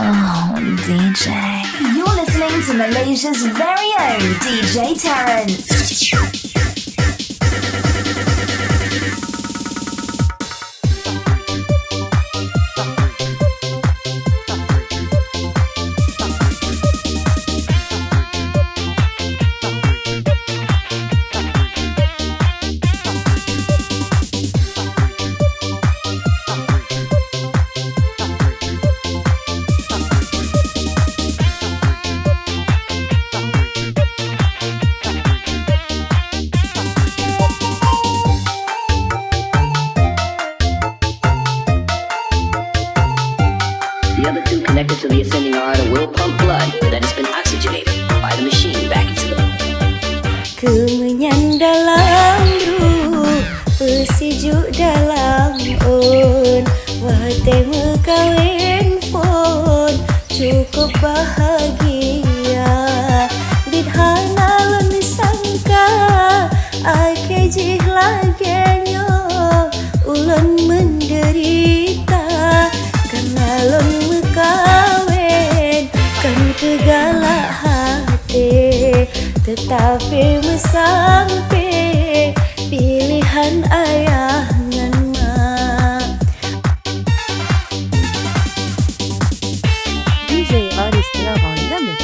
Oh, DJ. You're listening to Malaysia's very own DJ Terrence. The other two connected to the ascending artery will pump blood that has been oxygenated by the machine back into the Keumeunyan dalam bruek, bersijuk dalam on. Wate mekawin pun cukup bahagia. Bidhana lon sangka, ake jih lagenyo, ulun menderita. Karena lon mekawin, kan kegalak hati. Tetapi mesampai pilihan ayah ngan mak. DJ ARISTRA on the mix.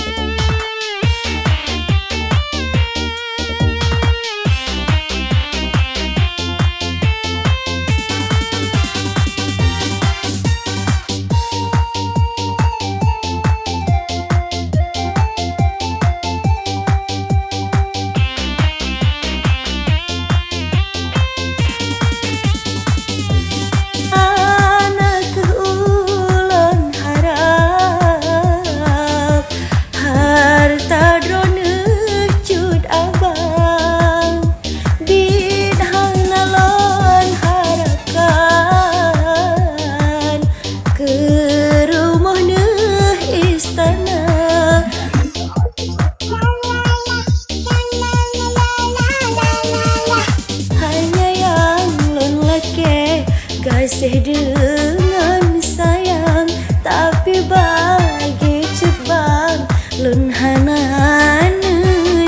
Kasih dengan sayang, tapi bagi cebang lun hanan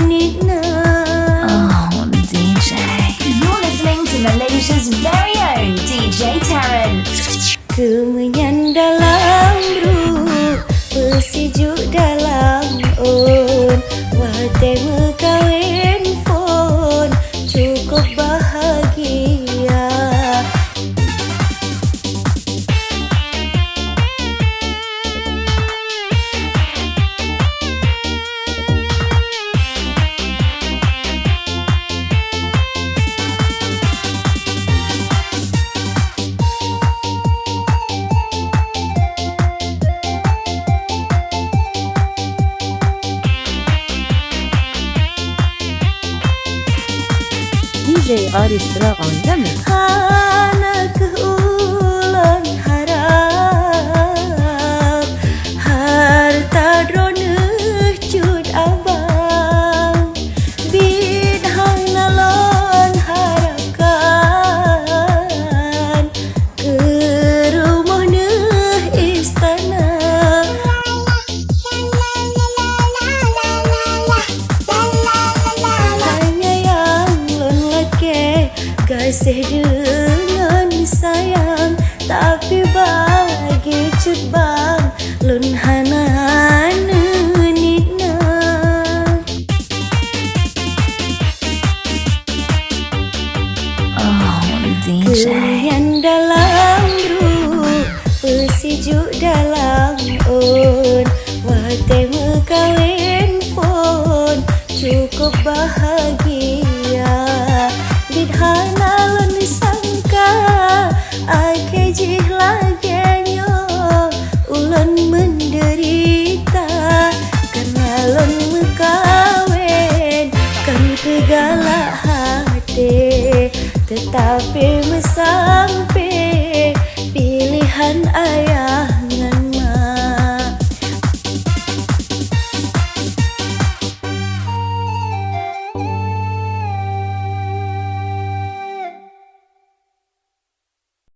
nina. Oh, DJ. You're listening to Malaysia's very own DJ Terrence. Keumeunyan dalam bruek, bersijuk dalam on. Wate mekawin pun cukup bahagia. DJ ARISTRA on the mix. Hana keulun harap, harta droneuh cut abang. Bidhana lon harapkan, ke rumah neuh istana. Kasih dengan sayang, tapi bagi cebang lun hanan nina. Oh, DJ. Keumeunyan dalam bruek, bersijuk dalam on. Wate mekawin pun cukup bahagia. Bidhana lon sangka, ake jih lagenyo, ulun menderita. Karena lon mekawin, kan kegalak hati. Tetapi mesampai pilihan ayah